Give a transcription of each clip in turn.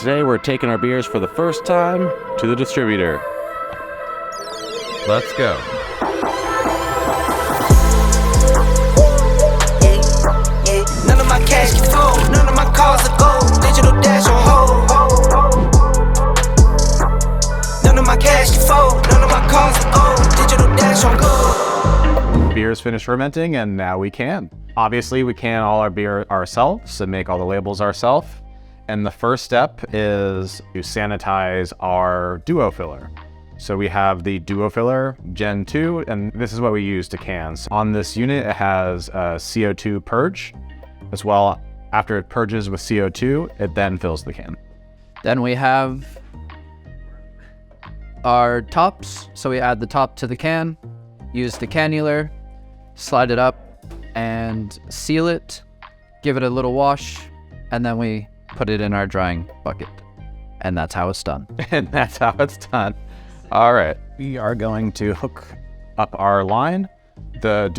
Today we're taking our beers for the first time to the distributor. Let's go. None of my cash can fold, none of my cars are gold, digital dash on hold. None of my cash can fold, none of my cars are gold, digital dash on gold. Beer is finished fermenting and now we can. Obviously we can all our beer ourselves and make all the labels ourselves. And the first step is to sanitize our Duofiller. So we have the Duofiller Gen 2, and this is what we use to can. So on this unit, it has a CO2 purge as well. After it purges with CO2, it then fills the can. Then we have our tops. So we add the top to the can, use the cannular, slide it up and seal it, give it a little wash, and then we put it in our drying bucket. And that's how it's done. And that's how it's done. All right, we are going to hook up our line. The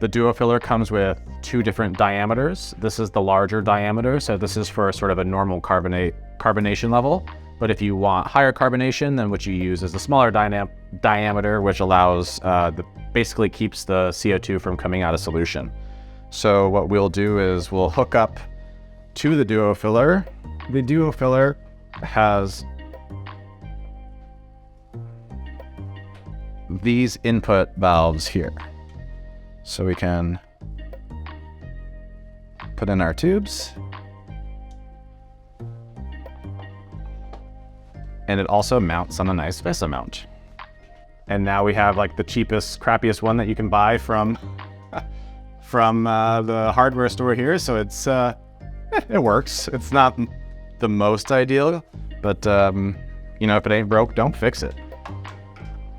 Duofiller comes with two different diameters. This is the larger diameter, so this is for sort of a normal carbonation level. But if you want higher carbonation, then what you use is the smaller diameter, which allows, basically keeps the CO2 from coming out of solution. So what we'll do is we'll hook up to the Duofiller. The Duofiller has these input valves here. So we can put in our tubes. And it also mounts on a nice VESA mount. And now we have like the cheapest, crappiest one that you can buy from the hardware store here. So it's it works. It's not the most ideal, but you know, if it ain't broke, don't fix it.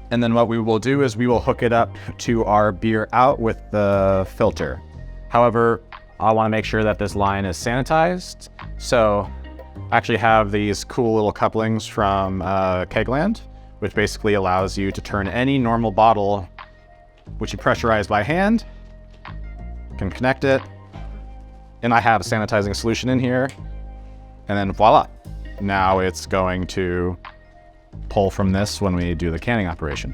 And then what we will do is we will hook it up to our beer out with the filter. However, I want to make sure that this line is sanitized. So I actually have these cool little couplings from Kegland, which basically allows you to turn any normal bottle, which you pressurize by hand, can connect it, and I have a sanitizing solution in here, and then voila. Now it's going to pull from this when we do the canning operation.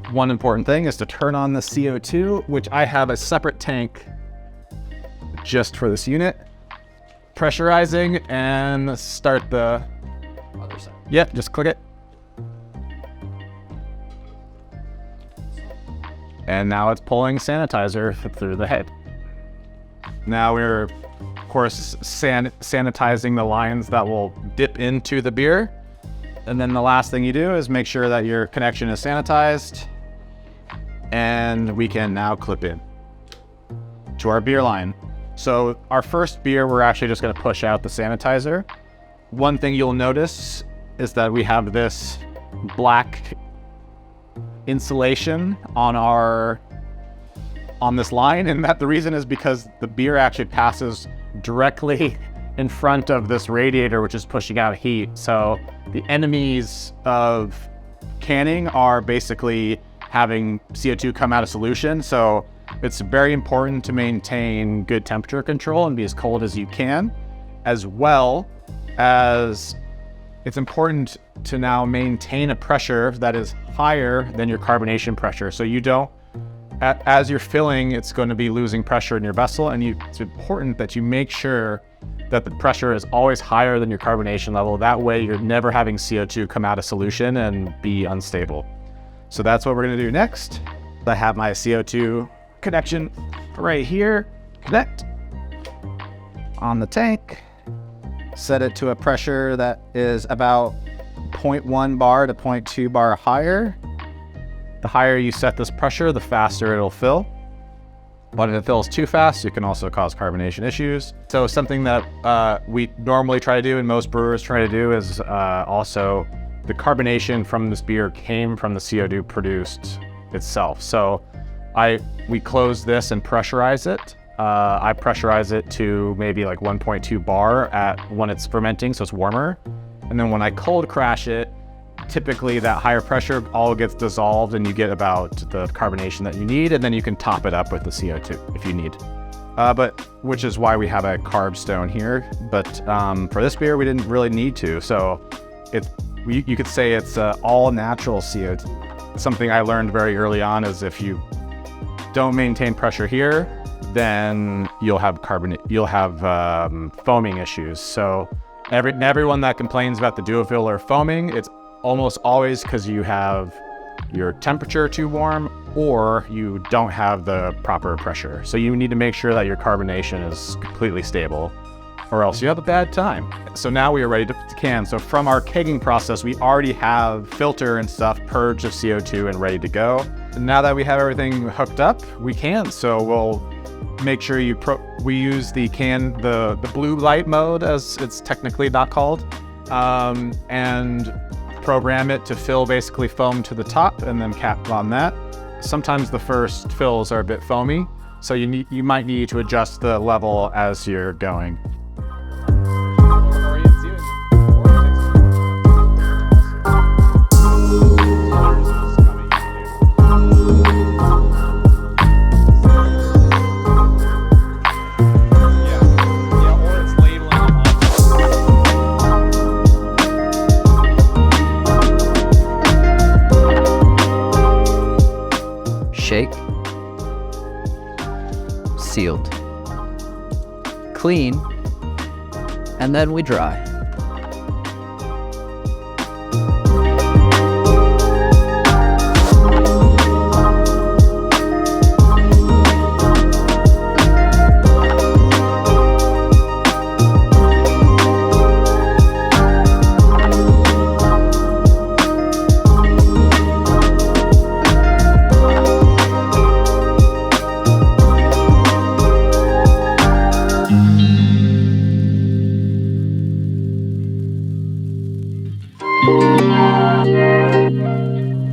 One important thing is to turn on the CO2, which I have a separate tank just for this unit. Pressurizing and start the other side. Yep, just click it. And now it's pulling sanitizer through the head. Now we're, of course, sanitizing the lines that will dip into the beer. And then the last thing you do is make sure that your connection is sanitized. And we can now clip in to our beer line. So our first beer, we're actually just going to push out the sanitizer. One thing you'll notice is that we have this black insulation on this line, and that the reason is because the beer actually passes directly in front of this radiator, which is pushing out heat. So the enemies of canning are basically having CO2 come out of solution. So it's very important to maintain good temperature control and be as cold as you can, as well as it's important to now maintain a pressure that is higher than your carbonation pressure. So you don't, as you're filling, it's going to be losing pressure in your vessel, and it's important that you make sure that the pressure is always higher than your carbonation level. That way you're never having CO2 come out of solution and be unstable. So that's what we're going to do next. I have my CO2 connection right here. Connect on the tank. Set it to a pressure that is about 0.1 bar to 0.2 bar higher. The higher you set this pressure, the faster it'll fill. But if it fills too fast, it can also cause carbonation issues. So something that we normally try to do and most brewers try to do is also the carbonation from this beer came from the CO2 produced itself. So we close this and pressurize it. I pressurize it to maybe like 1.2 bar when it's fermenting, so it's warmer. And then when I cold crash it, typically that higher pressure all gets dissolved and you get about the carbonation that you need, and then you can top it up with the CO2 if you need. but which is why we have a carb stone here. But for this beer, we didn't really need to. So you could say it's all natural CO2. Something I learned very early on is if you don't maintain pressure here, then you'll have foaming issues. So everyone that complains about the Duofiller foaming, it's almost always because you have your temperature too warm or you don't have the proper pressure. So you need to make sure that your carbonation is completely stable or else you have a bad time. So now we are ready to can. So from our kegging process, we already have filter and stuff purged of CO2 and ready to go. And now that we have everything hooked up, we can. So we'll make sure we use the blue light mode, as it's technically not called, and program it to fill basically foam to the top and then cap on that. Sometimes the first fills are a bit foamy, so you might need to adjust the level as you're going. Shake, sealed, clean, and then we dry.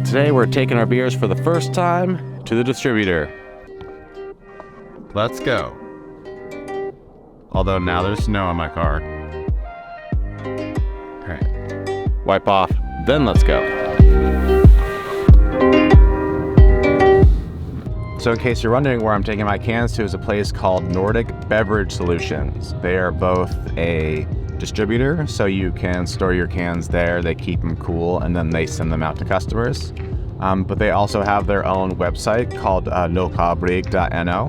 Today we're taking our beers for the first time to the distributor. Let's go. Although now there's snow on my car. Okay. Wipe off, then let's go. So in case you're wondering where I'm taking my cans to, is a place called Nordic Beverage Solutions. They are both a distributor, so you can store your cans there. They keep them cool and then they send them out to customers. But they also have their own website called lokalbrygg.no.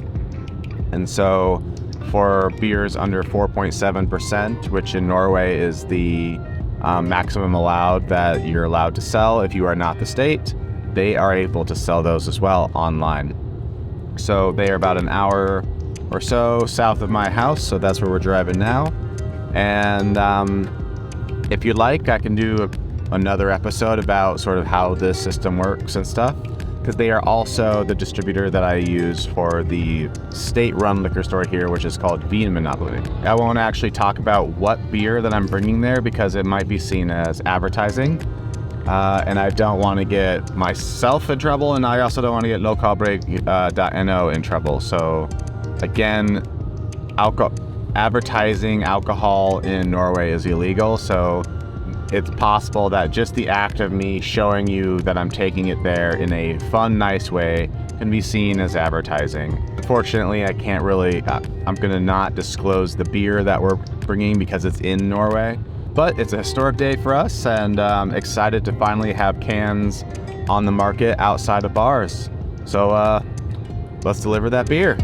And so for beers under 4.7%, which in Norway is the maximum allowed that you're allowed to sell if you are not the state, they are able to sell those as well online. So they are about an hour or so south of my house, so that's where we're driving now. And if you'd like, I can do another episode about sort of how this system works and stuff, because they are also the distributor that I use for the state-run liquor store here, which is called Vinmonopoly. I won't actually talk about what beer that I'm bringing there because it might be seen as advertising, and I don't want to get myself in trouble, and I also don't want to get lokalbrygg.no in trouble. So again, advertising alcohol in Norway is illegal, so it's possible that just the act of me showing you that I'm taking it there in a fun, nice way can be seen as advertising. Unfortunately, I can't really, I'm gonna not disclose the beer that we're bringing because it's in Norway, but it's a historic day for us, and I'm excited to finally have cans on the market outside of bars. So let's deliver that beer.